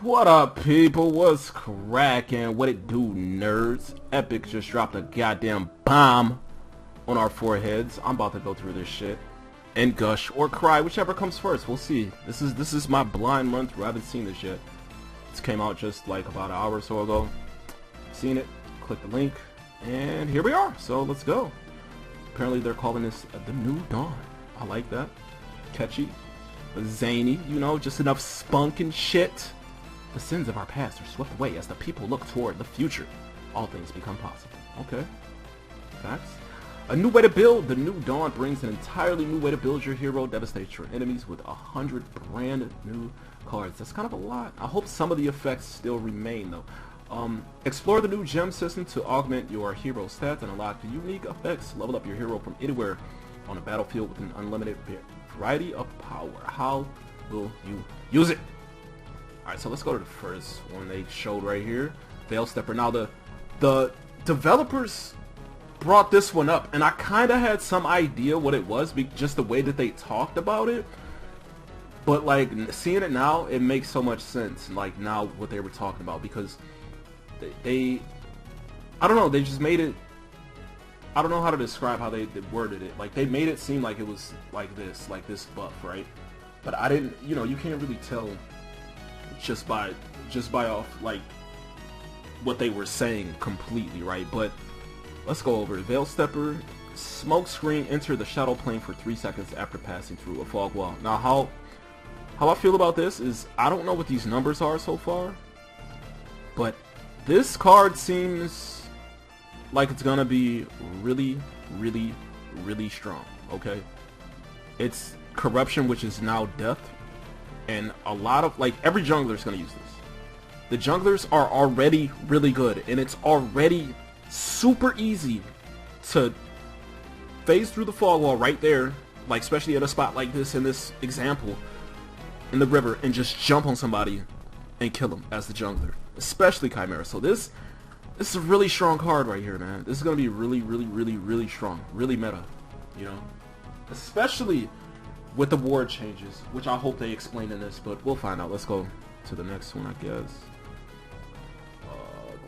What up, people? What's cracking? What it do, nerds? Epic just dropped a goddamn bomb on our foreheads. I'm about to go through this shit and gush or cry, whichever comes first. We'll see. This is my blind run through. I haven't seen this yet. This came out just like about an hour or so ago. Seen it. Click the link, and here we are. So let's go. Apparently they're calling this the New Dawn. I like that. Catchy, zany. You know, just enough spunk and shit. The sins of our past are swept away as the people look toward the future. All things become possible. Okay. Facts. A new way to build. The New Dawn brings an entirely new way to build your hero. Devastates your enemies with 100 brand new cards. That's kind of a lot. I hope some of the effects still remain though. Explore the new gem system to augment your hero stats and unlock the unique effects. Level up your hero from anywhere on a battlefield with an unlimited variety of power. How will you use it? Alright, so let's go to the first one they showed right here. Veil Stepper. Now the developers brought this one up, and I kind of had some idea what it was, just the way that they talked about it. But like seeing it now, it makes so much sense. Like now what they were talking about, because they I don't know, they just made it. I don't know how to describe how they worded it. Like they made it seem like it was like this buff, right? But I didn't. You know, you can't really tell just by off like what they were saying completely, right? But let's go over it. Veil Stepper, smoke screen, enter the shadow plane for 3 seconds after passing through a fog wall. Now how I feel about this is I don't know what these numbers are so far, but this card seems like it's gonna be really strong. Okay, it's corruption, which is now death. And a lot of, like, every jungler is going to use this. The junglers are already really good, and it's already super easy to phase through the fog wall right there, like especially at a spot like this in this example, in the river, and just jump on somebody and kill them as the jungler, especially Chimera. So this is a really strong card right here, man. This is going to be really strong, really meta, you know, especially with the ward changes, which I hope they explain in this, but we'll find out. Let's go to the next one, I guess.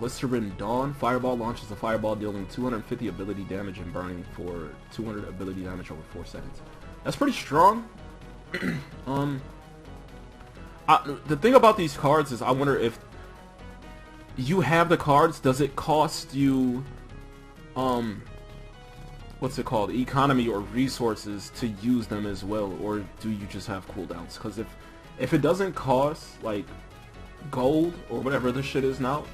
Glycerin Dawn. Fireball launches a fireball dealing 250 ability damage and burning for 200 ability damage over 4 seconds. That's pretty strong. The thing about these cards is I wonder if you have the cards, does it cost you what's it called, economy or resources to use them as well, or do you just have cooldowns? Because if it doesn't cost like gold or whatever this shit is now,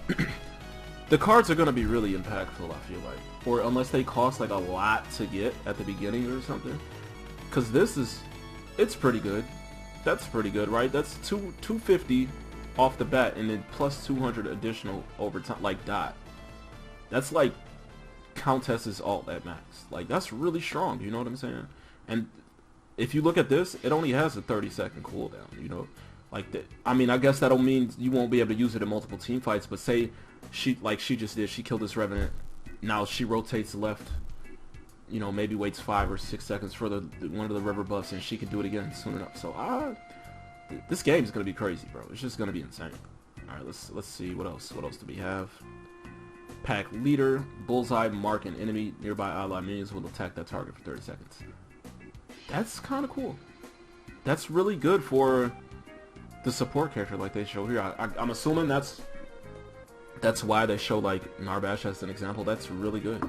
the cards are gonna be really impactful, I feel like. Or unless they cost like a lot to get at the beginning or something. Because it's pretty good. That's pretty good, right? That's 250 off the bat, and then plus 200 additional over time, like dot. That's like Countess's ult at max. Like that's really strong, you know what I'm saying? And if you look at this, it only has a 30-second cooldown, you know, like that. I mean, I guess that'll mean you won't be able to use it in multiple team fights, but say she just did, she killed this Revenant, now she rotates left, you know, maybe waits 5 or 6 seconds for one of the river buffs, and she can do it again soon enough. So this game is gonna be crazy, bro. It's just gonna be insane. All right, let's see what else do we have. Pack leader, bullseye, mark an enemy. Nearby ally minions will attack that target for 30 seconds. That's kind of cool. That's really good for the support character like they show here. I'm assuming that's why they show like Narbash as an example. That's really good.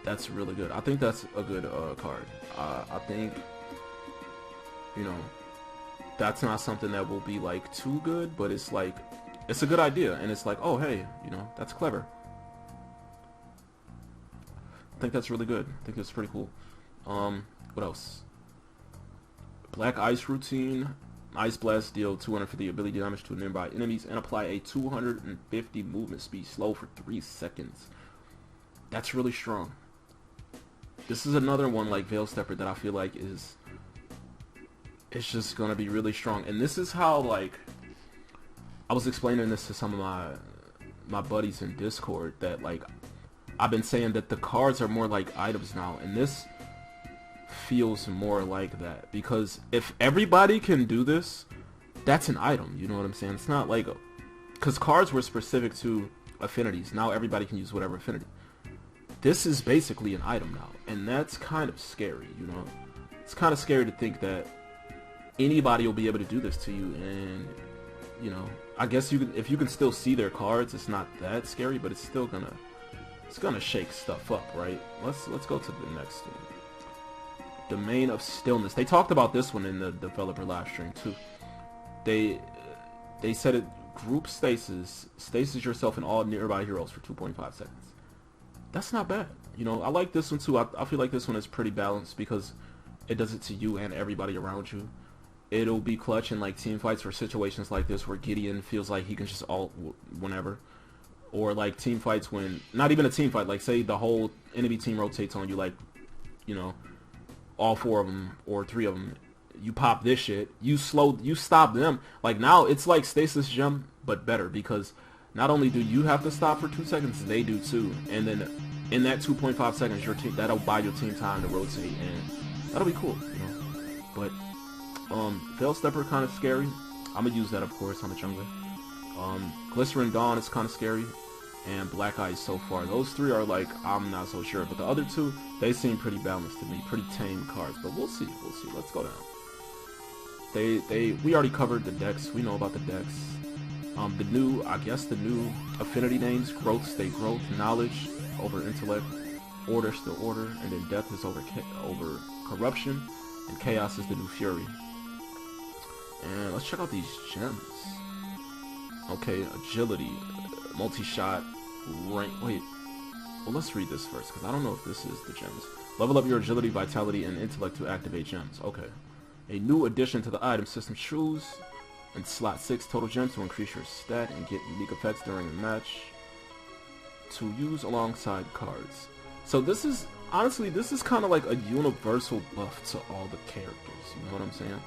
That's really good. I think that's a good card. I think, you know, that's not something that will be like too good, but it's like, it's a good idea, and it's like, oh hey, you know, that's clever. I think that's really good. I think that's pretty cool. What else? Black Ice Routine. Ice Blast, deal 250 ability damage to nearby enemies and apply a 250 movement speed slow for 3 seconds. That's really strong. This is another one like Veil Stepper that I feel like it's just gonna be really strong. And this is how, like, I was explaining this to some of my buddies in Discord, that like I've been saying that the cards are more like items now, and this feels more like that, because if everybody can do this, that's an item, you know what I'm saying? It's not Lego. Because cards were specific to affinities. Now everybody can use whatever affinity. This is basically an item now, and that's kind of scary, you know? It's kind of scary to think that anybody will be able to do this to you, and, you know, I guess you can, if you can still see their cards, it's not that scary, but it's still gonna shake stuff up, right? Let's go to the next one. Domain of Stillness. They talked about this one in the developer live stream too. They said it group stasis yourself and all nearby heroes for 2.5 seconds. That's not bad. You know, I like this one too. I feel like this one is pretty balanced because it does it to you and everybody around you. It'll be clutch in like team fights or situations like this where Gideon feels like he can just ult whenever. Or like team fights when, not even a team fight, like say the whole enemy team rotates on you, like, you know, all 4 of them or 3 of them, you pop this shit, you stop them. Like now it's like stasis gem, but better, because not only do you have to stop for 2 seconds, they do too. And then in that 2.5 seconds, your team, that'll buy your team time to rotate, and that'll be cool, you know. But Veil Stepper kind of scary. I'm gonna use that, of course. I'm a jungler. Glycerin Dawn is kind of scary, and Black Eyes so far. Those 3 are like, I'm not so sure, but the other 2, they seem pretty balanced to me, pretty tame cards. But we'll see. Let's go down. We already covered the decks. We know about the decks. The new affinity names: growth, stay growth, knowledge over intellect, order still order, and then death is over corruption, and chaos is the new fury. And let's check out these gems. Okay, agility, multi-shot, rank. Wait, well, let's read this first because I don't know if this is the gems. Level up your agility, vitality, and intellect to activate gems. Okay, a new addition to the item system. Choose and slot 6 total gems to increase your stat and get unique effects during a match to use alongside cards. So this is, honestly, this is kind of like a universal buff to all the characters, you know what I'm saying?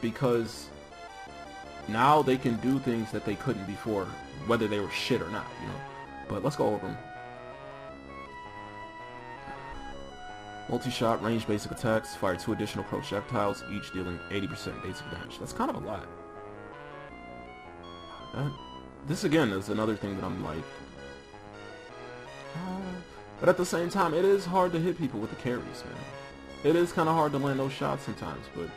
Because now they can do things that they couldn't before, whether they were shit or not, you know? But let's go over them. Multi-shot, range basic attacks, fire 2 additional projectiles, each dealing 80% basic damage. That's kind of a lot. This again is another thing that I'm like, but at the same time, it is hard to hit people with the carries, man. It is kind of hard to land those shots sometimes, but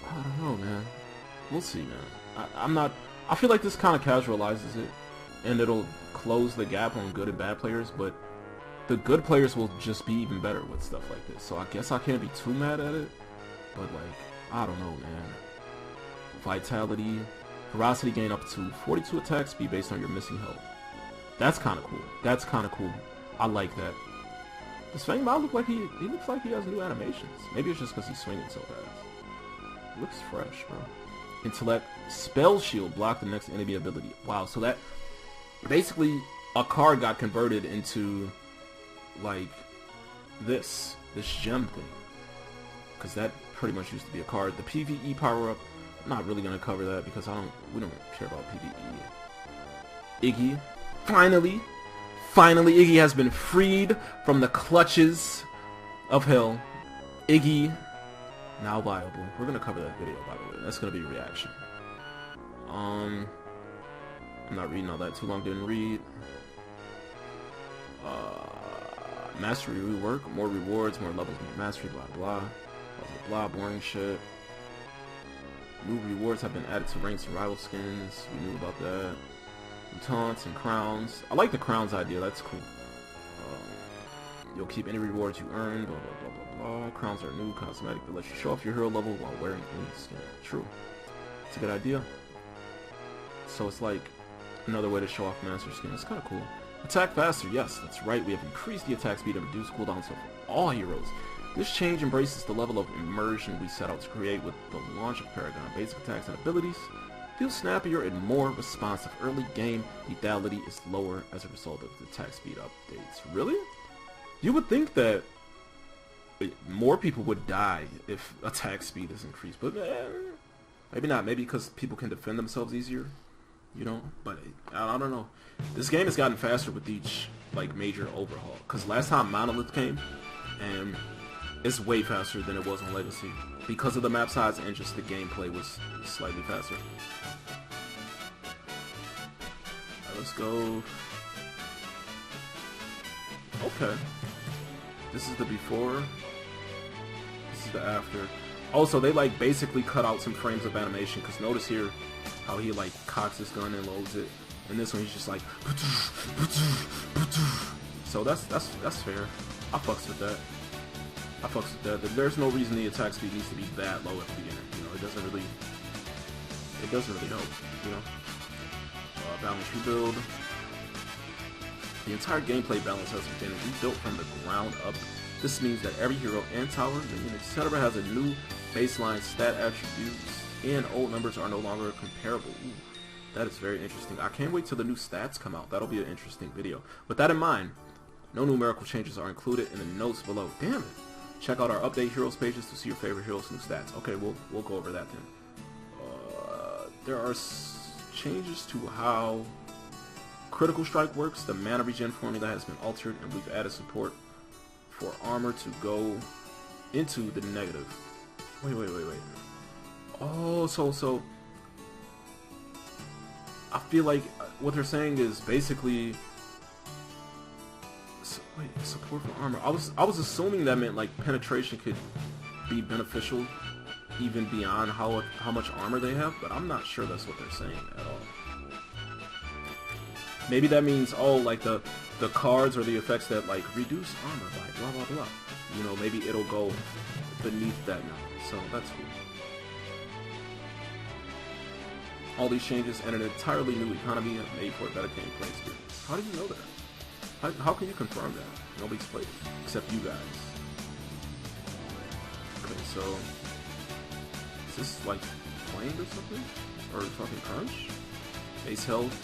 I don't know, man. We'll see, man. I feel like this kind of casualizes it, and it'll close the gap on good and bad players, but the good players will just be even better with stuff like this. So I guess I can't be too mad at it, but like, I don't know, man. Vitality, ferocity gain up to 42 attack speed based on your missing health. That's kind of cool. That's kind of cool. I like that. Does Fang Mao look like he looks like he has new animations? Maybe it's just because he's swinging so fast. Looks fresh, bro. Intellect, spell shield, block the next enemy ability. Wow, so that basically a card got converted into like this gem thing, because that pretty much used to be a card. The PvE power up, I'm not really gonna cover that because we don't care about PvE. Iggy, finally Iggy has been freed from the clutches of hell. Iggy now viable. We're gonna cover that video, by the way. That's gonna be a reaction. I'm not reading all that too long. Didn't read. Mastery rework, more rewards, more levels, more mastery, blah blah, blah blah, boring shit. New rewards have been added to ranks and rival skins. We knew about that. And taunts and crowns. I like the crowns idea. That's cool. You'll keep any rewards you earn. Blah blah blah blah blah. Crowns are new cosmetic that lets you show off your hero level while wearing any skin. True. It's a good idea. So it's like another way to show off master skin. It's kind of cool. Attack faster, yes, that's right. We have increased the attack speed and reduced cooldowns for all heroes. This change embraces the level of immersion we set out to create with the launch of Paragon. Basic attacks and abilities feel snappier and more responsive. Early game lethality is lower as a result of the attack speed updates. Really? You would think that more people would die if attack speed is increased, but maybe not. Maybe because people can defend themselves easier, you know? But I don't know. This game has gotten faster with each like major overhaul. Because last time Monolith came, and It's way faster than it was on Legacy because of the map size and just the gameplay was slightly faster. Alright, let's go. Okay. This is the before. This is the after. Also, they like basically cut out some frames of animation because notice here how he like cocks his gun and loads it. And this one he's just like. So that's fair. I fucks with that. I fucks with that. There's no reason the attack speed needs to be that low at the beginning. You know, it doesn't really help. You know, balance rebuild. The entire gameplay balance has been rebuilt from the ground up. This means that every hero and tower, minion, etc. has a new baseline stat attributes, and old numbers are no longer comparable. Ooh, that is very interesting. I can't wait till the new stats come out. That'll be an interesting video. With that in mind, no numerical changes are included in the notes below. Damn it! Check out our update heroes pages to see your favorite heroes' new stats. Okay, we'll go over that then. There are changes to how critical strike works. The mana regen formula has been altered, and we've added support for armor to go into the negative. Wait. Oh, so I feel like what they're saying is basically. Wait, support for armor. I was assuming that meant like penetration could be beneficial even beyond how much armor they have, but I'm not sure that's what they're saying at all. Maybe that means, oh, like the cards or the effects that like reduce armor by blah blah blah. You know, maybe it'll go beneath that now. So that's cool. All these changes and an entirely new economy have made for a better gameplay experience. How do you know that? How can you confirm that? Nobody's played it, except you guys. Okay, so is this like plain or something? Or fucking crunch? Base health.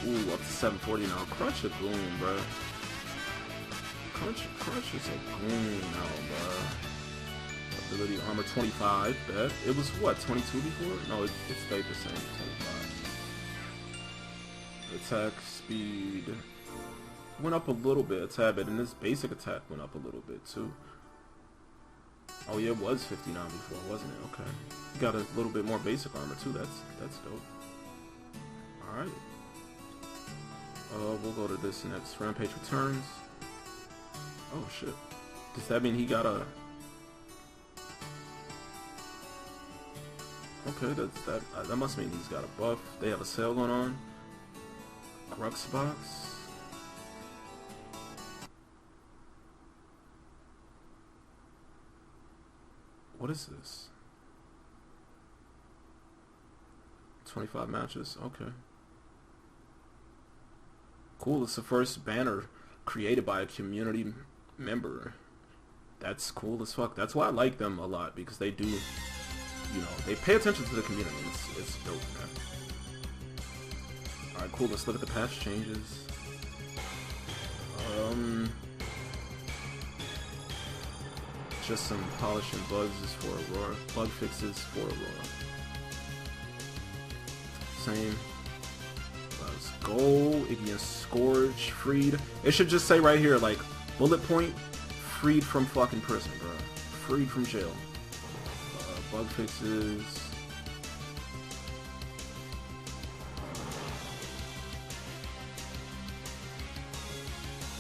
Ooh, up to 740 now. Crunch a goon, bruh. Crunch is a goon now, bruh. Ability armor 25, bet. It was what, 22 before? No, it stayed the same, 25. Attack speed went up a little bit, a tad bit, and this basic attack went up a little bit too. Oh yeah, it was 59 before, wasn't it? Okay. You got a little bit more basic armor too, that's dope. Alright. We'll go to this next. Rampage returns. Oh shit. Does that mean he got a... Okay, that must mean he's got a buff. They have a sale going on. Grux box. What is this? 25 matches. Okay. Cool. It's the first banner created by a community member. That's cool as fuck. That's why I like them a lot, because they do, you know, they pay attention to the community. It's dope, man. Alright, cool. Let's look at the patch changes. Just some polish and bugs for Aurora. Bug fixes for Aurora. Same. Let's go. Iggy Has Scourge freed. It should just say right here, like, bullet point, freed from fucking prison, bro. Freed from jail. Bug fixes.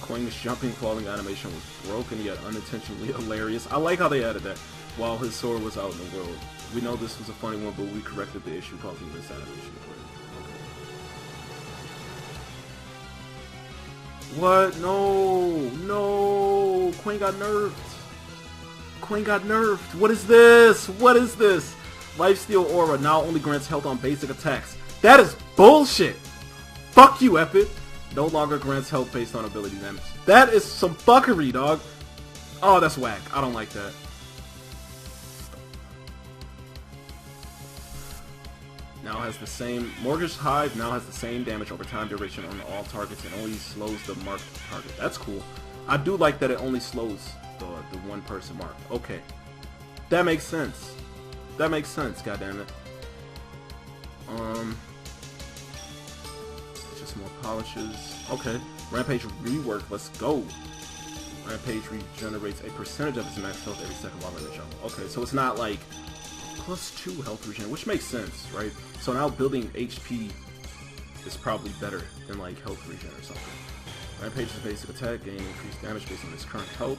Quang's jumping falling animation was broken yet unintentionally hilarious. I like how they added that. While his sword was out in the world. We know this was a funny one, but we corrected the issue causing this animation. Okay. What? No! Quang got nerfed! Quang got nerfed! What is this? What is this? Lifesteal Aura now only grants health on basic attacks. That is bullshit! Fuck you, Epic! No longer grants health based on ability damage. That is some fuckery, dog. Oh, that's whack. I don't like that. Now has the same... Mortgage Hive now has the same damage over time duration on all targets and only slows the marked target. That's cool. I do like that it only slows the one person mark. Okay. That makes sense. That makes sense, goddammit. Just more polishes. Okay. Rampage rework. Let's go. Rampage regenerates a percentage of its max health every second while in the jungle. Okay, so it's not like +2 health regen, which makes sense, right? So now building HP is probably better than like health regen or something. Rampage's basic attack gain increased damage based on its current health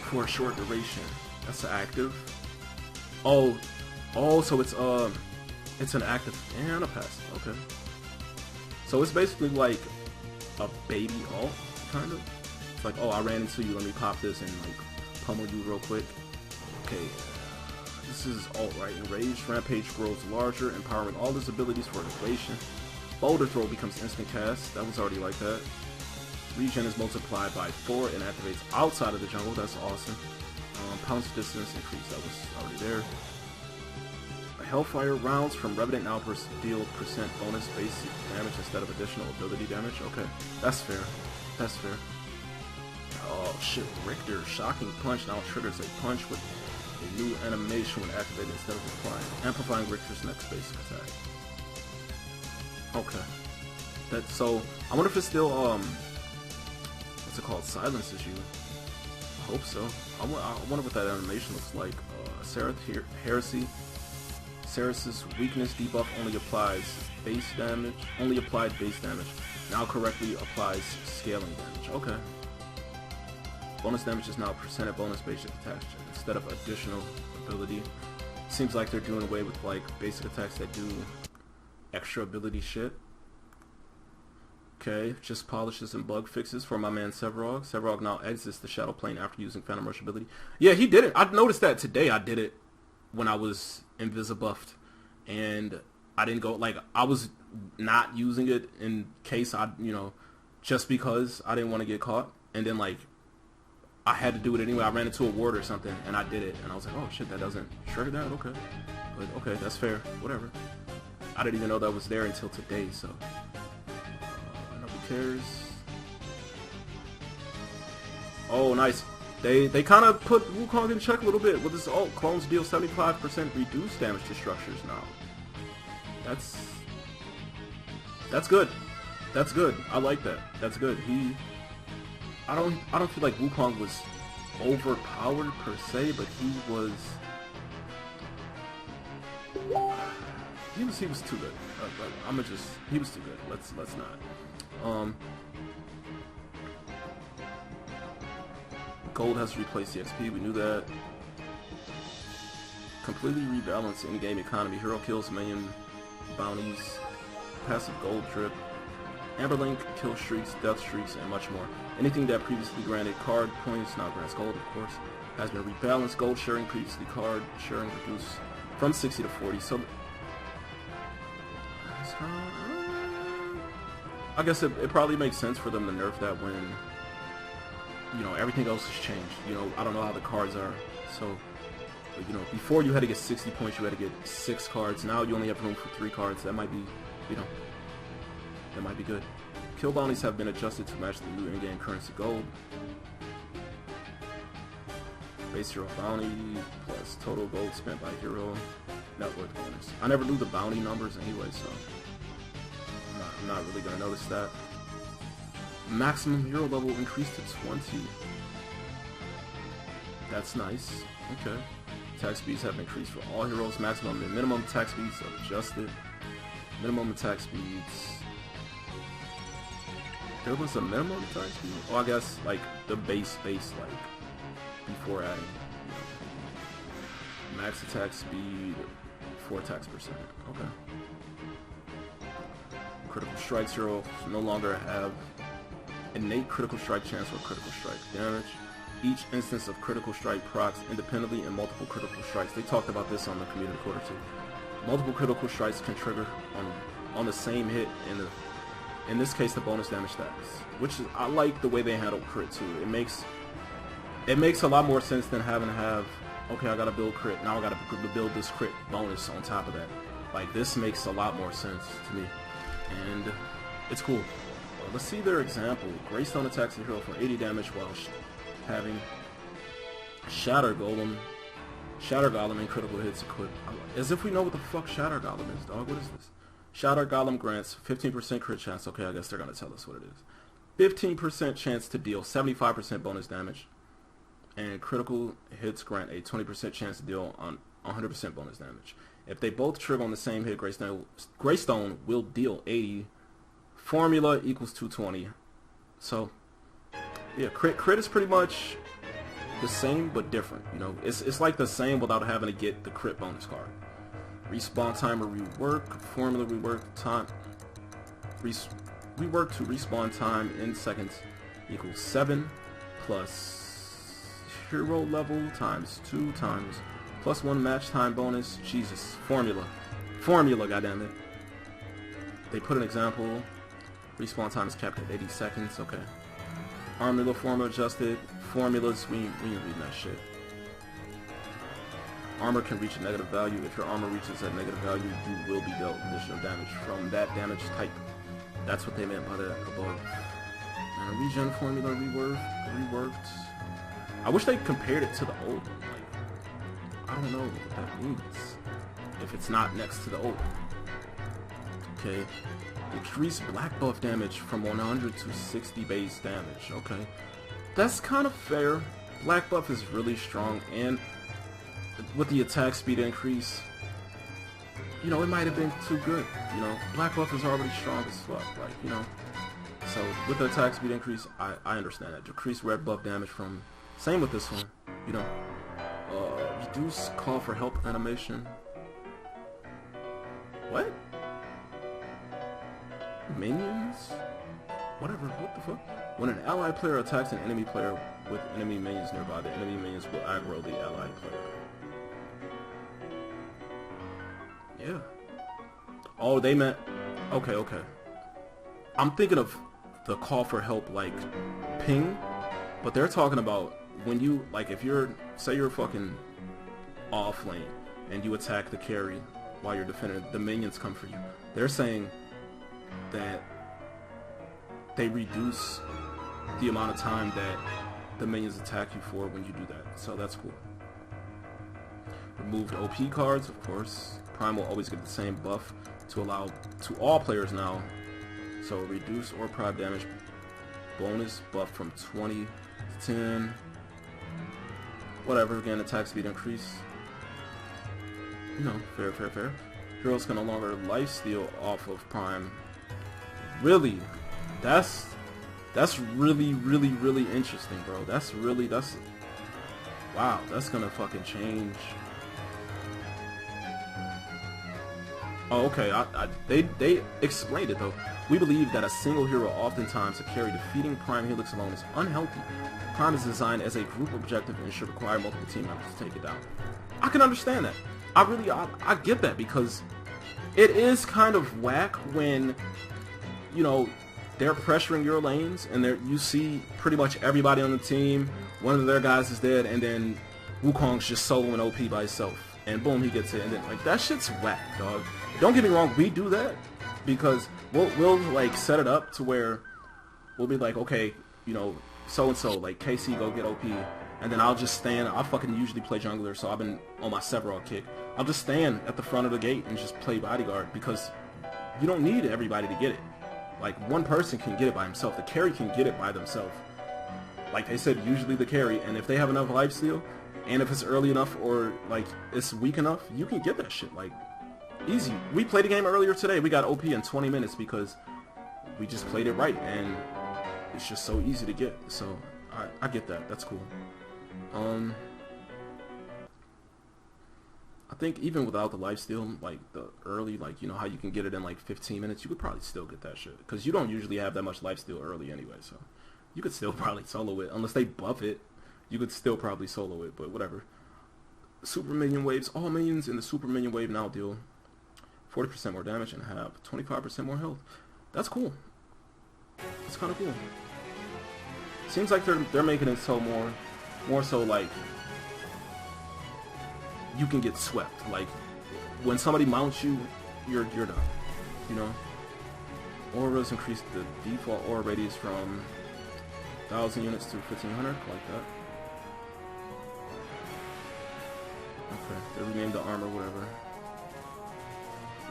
for a short duration. That's active. Oh, so it's an active and a passive. Okay. So it's basically like a baby ult, kind of. It's like, oh, I ran into you, let me pop this and like pummel you real quick. Okay. This is ult, right? Enraged. Rampage grows larger, empowering all its abilities for duration. Boulder Throw becomes instant cast. That was already like that. Regen is multiplied by 4 and activates outside of the jungle. That's awesome. Pounce distance increase. That was already there. Hellfire rounds from Revenant now deal percent bonus basic damage instead of additional ability damage. Okay, that's fair. That's fair. Oh shit, Richter. Shocking Punch now triggers a punch with a new animation when activated instead of applying. Amplifying Richter's next basic attack. Okay. So, I wonder if it's still, what's it called? Silences you. I hope so. I wonder what that animation looks like. Heresy. Ceres's weakness debuff only applied base damage. Now correctly applies scaling damage. Okay. Bonus damage is now percentage bonus basic attack instead of additional ability. Seems like they're doing away with like basic attacks that do extra ability shit. Okay, just polishes and bug fixes for my man Sevarog. Sevarog now exits the shadow plane after using Phantom Rush ability. Yeah, he did it. I noticed that today. I did it when I was invisibuffed, and I didn't go, like, I was not using it in case I, you know, just because I didn't want to get caught, and then like I had to do it anyway. I ran into a ward or something and I did it, and I was like, oh shit, that doesn't trigger that. Okay, but okay, that's fair, whatever. I didn't even know that was there until today, so nobody cares. Oh, nice. They kind of put Wukong in check a little bit with this ult. Clones deal 75% reduced damage to structures now. That's good. That's good. I like that. That's good. I don't feel like Wukong was overpowered per se, but he was too good. He was too good. Let's not. Gold has replaced the XP, we knew that. Completely rebalance in-game economy. Hero kills, minion bounties, passive gold drip, Amberlink, kill streaks, death streaks, and much more. Anything that previously granted card points now grants gold, of course, has been rebalanced. Gold sharing previously card sharing reduced from 60 to 40. So I guess it probably makes sense for them to nerf that when, you know, everything else has changed. You know, I don't know how the cards are. So, you know, before you had to get 60 points, you had to get 6 cards. Now you only have room for 3 cards. That might be, you know, that might be good. Kill bounties have been adjusted to match the new in-game currency gold. Base hero bounty plus total gold spent by hero. Net worth bonus. I never knew the bounty numbers anyway, so I'm not really gonna notice that. Maximum hero level increased to 20. That's nice. Okay. Attack speeds have increased for all heroes. Maximum and minimum attack speeds are adjusted. Minimum attack speeds. There was a minimum attack speed? Oh, I guess like the base like before adding, you know, max attack speed, 4 attacks %. Okay. Critical strikes hero no longer have innate critical strike chance or critical strike damage. Each instance of critical strike procs independently and multiple critical strikes. They talked about this on the community quarter too. Multiple critical strikes can trigger on the same hit, in this case the bonus damage stacks. Which is, I like the way they handle crit too. It makes a lot more sense than having to have, okay, I gotta build crit, now I gotta build this crit bonus on top of that. Like, this makes a lot more sense to me, and it's cool. Let's see their example. Greystone attacks the hero for 80 damage while having Shatter Golem and critical hits equipped. As if we know what the fuck Shatter Golem is, dog. What is this? Shatter Golem grants 15% crit chance. Okay, I guess they're gonna tell us what it is. 15% chance to deal 75% bonus damage, and critical hits grant a 20% chance to deal on 100% bonus damage. If they both trigger on the same hit, Greystone will deal 80. Formula equals 220. So, yeah, crit is pretty much the same but different. You know, it's like the same without having to get the crit bonus card. Respawn timer rework, formula rework time. Rework to respawn time in seconds equals 7 plus hero level times 2 times plus 1 match time bonus. Jesus, formula, goddammit. They put an example. Respawn time is capped at 80 seconds. Okay. Armor formula adjusted. Formulas, we ain't reading that shit. Armor can reach a negative value. If your armor reaches that negative value, you will be dealt additional damage from that damage type. That's what they meant by that above. And regen formula reworked. I wish they compared it to the old one. Like, I don't know what that means if it's not next to the old one. Okay. Increase black buff damage from 100 to 60 base damage. Okay. That's kind of fair. Black buff is really strong, and with the attack speed increase, you know, it might have been too good. You know, black buff is already strong as fuck. Like, you know. So with the attack speed increase, I understand that. Decrease red buff damage from, same with this one. You know, reduce call for help animation. What? Minions? Whatever, what the fuck? When an ally player attacks an enemy player with enemy minions nearby, the enemy minions will aggro the allied player. Yeah. Oh, they meant... Okay. I'm thinking of the call for help, like, ping, but they're talking about when you, like, if you're, say you're fucking off lane, and you attack the carry while you're defending, the minions come for you. They're saying that they reduce the amount of time that the minions attack you for when you do that. So that's cool. Removed OP cards, of course. Prime will always get the same buff to allow to all players now. So reduce or prime damage bonus buff from 20 to 10. Whatever, again, attack speed increase. You know, fair. Heroes can no longer lifesteal off of prime. Really? That's really interesting, bro. That's wow, that's gonna fucking change. Oh, okay, they explained it though. We believe that a single hero oftentimes to carry defeating Prime Helix alone is unhealthy. Prime is designed as a group objective and should require multiple team members to take it down. I can understand that. I get that, because it is kind of whack when, you know, they're pressuring your lanes and you see pretty much everybody on the team, one of their guys is dead, and then Wukong's just soloing OP by himself, and boom, he gets it, and then, like, that shit's whack, dog. Don't get me wrong, we do that because we'll like set it up to where we'll be like, okay, you know, so and so, like KC go get OP, and then I'll just stand. I fucking usually play jungler, so I've been on my Sephiroth kick. I'll just stand at the front of the gate and just play bodyguard, because you don't need everybody to get it. Like, one person can get it by himself. The carry can get it by themselves. Like they said, usually the carry, and if they have enough lifesteal, and if it's early enough or like it's weak enough, you can get that shit like easy. We played a game earlier today. We got OP in 20 minutes because we just played it right, and it's just so easy to get. So I get that. That's cool. I think even without the lifesteal, like the early, like, you know how you can get it in like 15 minutes, you could probably still get that shit, because you don't usually have that much lifesteal early anyway. So you could still probably solo it unless they buff it. You could still probably solo it, but whatever. Super minion waves. All minions in the super minion wave now deal 40% more damage and have 25% more health. That's cool. It's kind of cool. Seems like they're making it so more so like you can get swept. Like when somebody mounts you, you're done. You know. Auras increase the default aura radius from 1,000 units to 1,500, like that. Okay, they renamed the armor, whatever.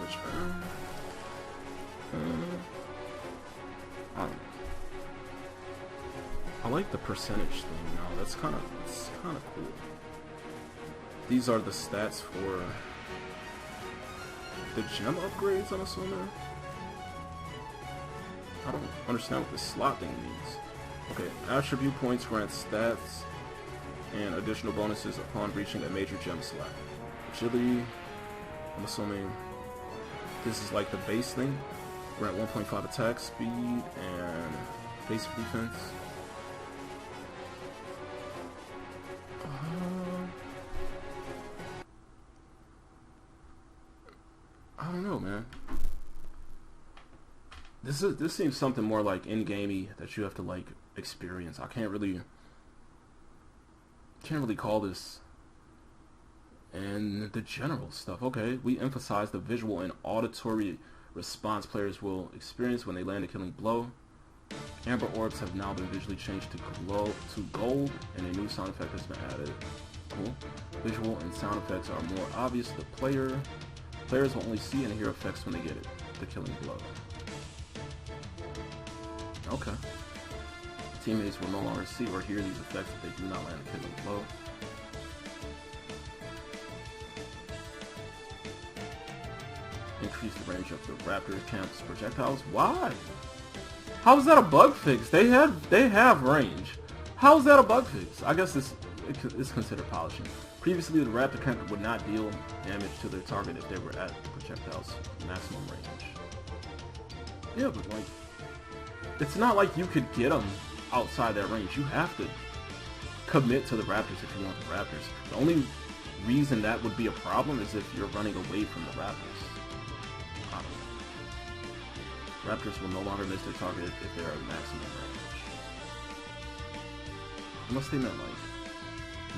Which, I don't know. like the percentage thing now. That's kind of cool. These are the stats for the gem upgrades, I'm assuming. I don't understand what this slot thing means. Okay, attribute points grant stats and additional bonuses upon reaching a major gem slot. Agility, I'm assuming this is like the base thing. Grant 1.5 attack speed and basic defense. I don't know, man. This seems something more like in-gamey that you have to like experience. I can't really call this. And the general stuff. Okay, we emphasize the visual and auditory response players will experience when they land a killing blow. Amber orbs have now been visually changed to gold, and a new sound effect has been added. Cool. Visual and sound effects are more obvious to the player. Players will only see and hear effects when they get it. The killing blow. Okay. Teammates will no longer see or hear these effects if they do not land a killing blow. Increase the range of the Raptor camp's projectiles. Why? How is that a bug fix? They have range. How is that a bug fix? I guess it's considered polishing. Previously, the Raptor camp would not deal damage to their target if they were at the projectile's maximum range. Yeah, but like, it's not like you could get them outside that range. You have to commit to the Raptors if you want the Raptors. The only reason that would be a problem is if you're running away from the Raptors. I don't know. Raptors will no longer miss their target if they're at maximum range. Unless they meant like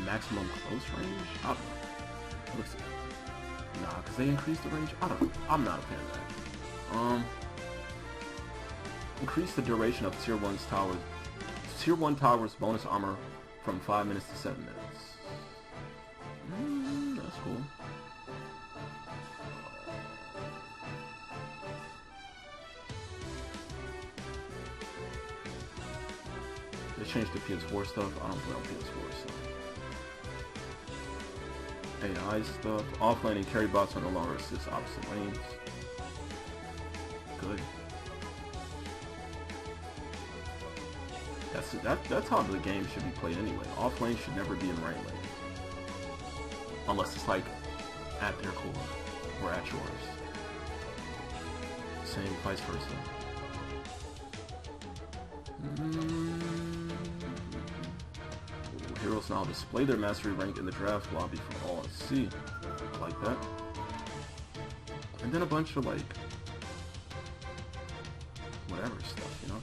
maximum close range? I don't know. Looks nah, because they increased the range? I don't know. I'm not a fan of that. Increase the duration of Tier 1's towers. Tier 1 towers bonus armor from 5 minutes to 7 minutes. That's cool. They changed the PS4 stuff. I don't play on PS4, so. AI stuff. Offlane and carry bots will no longer assist opposite lanes. Good. That's how the game should be played anyway. Offlane should never be in right lane. Unless it's like at their core or at yours. Same vice versa. Heroes now display their mastery rank in the draft lobby for all to see. I like that. And then a bunch of like whatever stuff, you know?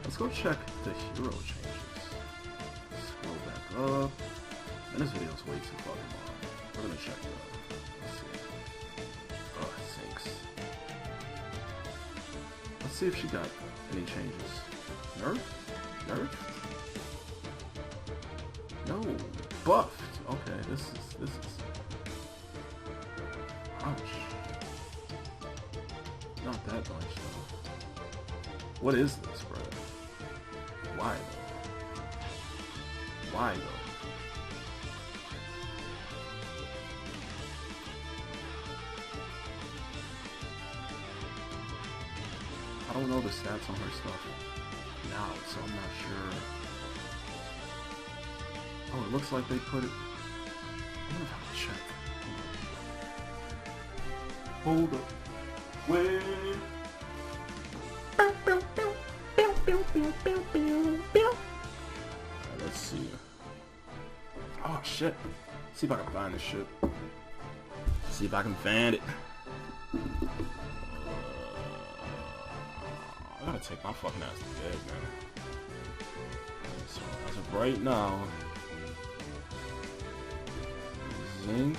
Let's go check the hero changes. Scroll back up. And this video's way too fucking long. We're gonna check the, let's see. Oh, Zinx. Let's see if she got any changes. Nerf? Nerf? No, buffed. Okay, this is. Ouch. Not that much though. What is this, bro? Why though? Why though? I don't know the stats on her stuff now, so I'm not sure. Oh, it looks like they put it. I wonder if I can check. Hold up. Wait. Alright, let's see. Oh shit. See if I can find this shit. See if I can find it. I gotta take my fucking ass to bed, man. So as of right now, Zinx,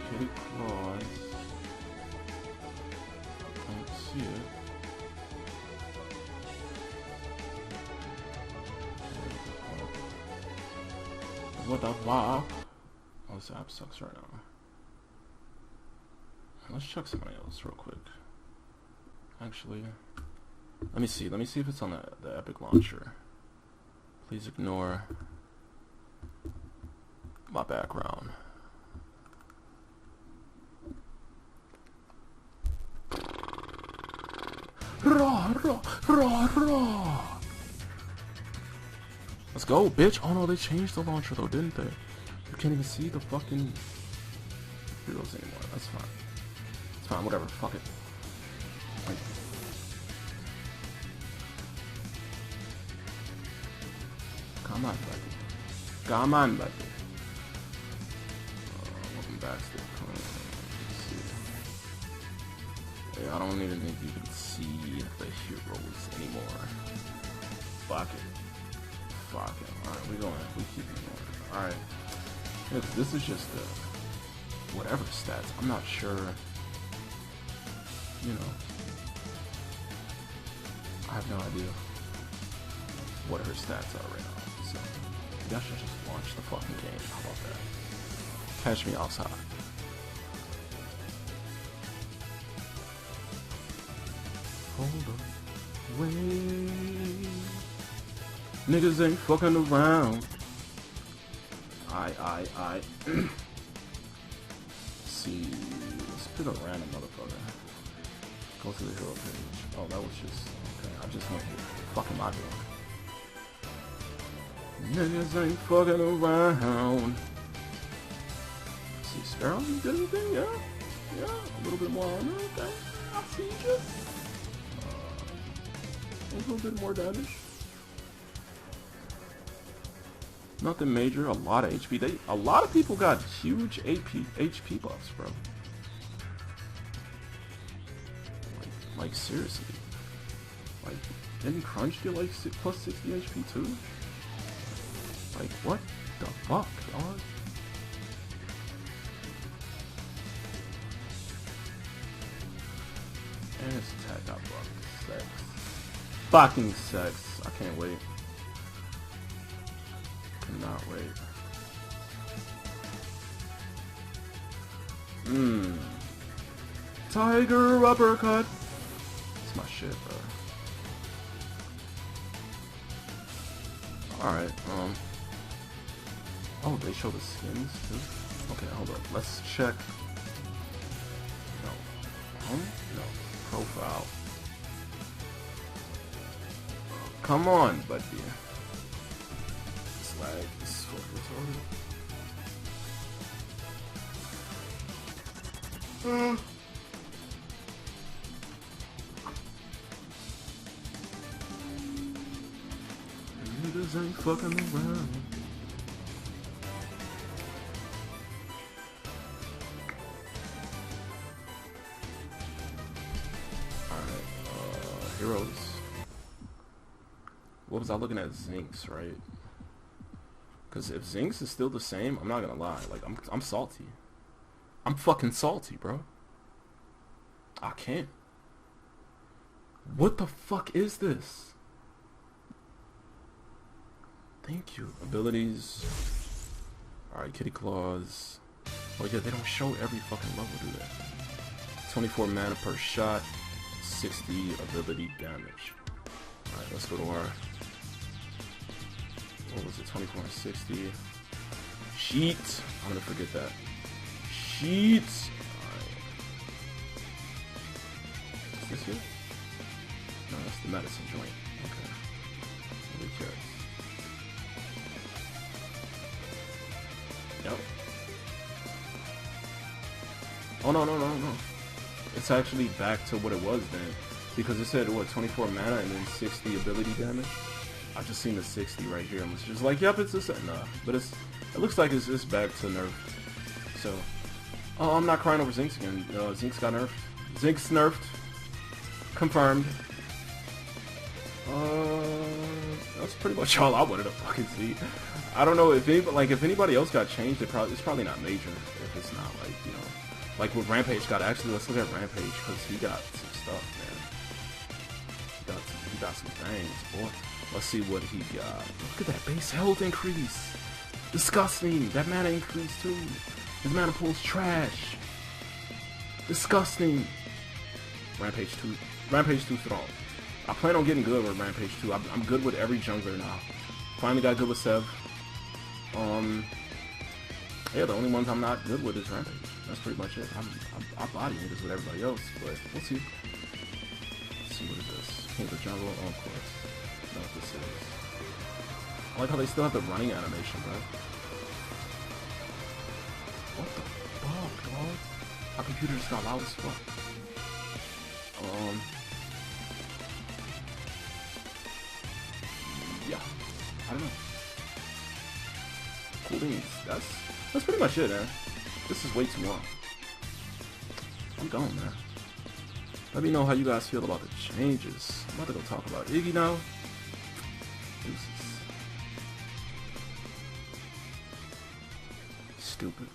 Kitty Claws. Can't see it. What the fuck? Oh, this app sucks right now. Let's check somebody else real quick. Actually, Let me see if it's on the Epic launcher. Please ignore my background. Let's go, bitch. Oh no, they changed the launcher though, didn't they? You can't even see the fucking heroes anymore. That's fine. It's fine, whatever. Fuck it. Like, come on, buddy. Come on, buddy. Welcome back to the I don't even think you can see the heroes anymore. Fuck it. Fuck it. Alright, we keep it going. Alright. This is just whatever stats. I'm not sure. You know. I have no idea what her stats are right now. So, maybe I should just launch the fucking game. How about that? Catch me outside. Hold up, wait. Niggas ain't fucking around. I. See, let's pick a random motherfucker. Go to the hero page. Oh, that was just okay. I just went here. Fucking my door. Niggas ain't fucking around. See, Sparrow, you did anything? Yeah, a little bit more armor. Okay, I see you. A little bit more damage. Nothing major. A lot of HP. A lot of people got huge HP buffs, bro. Like seriously. Like, didn't Crunch get like plus 60 HP too? Like, what the fuck, dog? And his attack got buffed. Sex. Fucking sex. I can't wait. Cannot wait. Tiger uppercut. That's my shit, bro. Alright, oh, they show the skins too? Okay, hold up. Let's check. No. No. Profile. Come on, buddy. This lag is so retarded. Niggas ain't fucking around. Alright, heroes. What was I looking at? Zinx, right? Because if Zinx is still the same, I'm not gonna lie. Like, I'm salty. I'm fucking salty, bro. I can't. What the fuck is this? Thank you. Abilities. Alright, Kitty Claws. Oh yeah, they don't show every fucking level, do they? 24 mana per shot. 60 ability damage. Alright, let's go to our... What was it? 24 and 60. Sheet. I'm gonna forget that. Sheet. Alright. Is this here? No, that's the medicine joint. Okay. Nobody cares. Yep. Oh no. It's actually back to what it was then. Because it said, what, 24 mana and then 60 ability damage? I just seen the 60 right here and was just like, yep, it's the same. Nah, but it looks like it's just back to nerf. So, oh, I'm not crying over Zinx again. Zinx got nerfed. Zinx nerfed. Confirmed. That's pretty much all I wanted to fucking see. I don't know if anybody else got changed. It's probably not major. If it's not like, you know, like what Rampage got. Actually, let's look at Rampage because he got some stuff, man. He got some things, boy. Let's see what he got. Look at that base health increase. Disgusting. That mana increase too. His mana pool's trash. Disgusting. Rampage 2 Thrall. I plan on getting good with Rampage too. I'm good with every jungler now. Finally got good with Sev. Yeah, the only ones I'm not good with is Rampage. That's pretty much it. I body niggas with everybody else, but we'll see. Let's see, what is this? Paper jungle, oh, of course. That's not what this is. I like how they still have the running animation, bro. What the fuck, dog? My computer just got loud as fuck. Yeah, I don't know. Cool beans. That's pretty much it, man. This is way too long. I'm gone, man. Let me know how you guys feel about the changes. I'm about to go talk about Iggy now. Deuces. Stupid.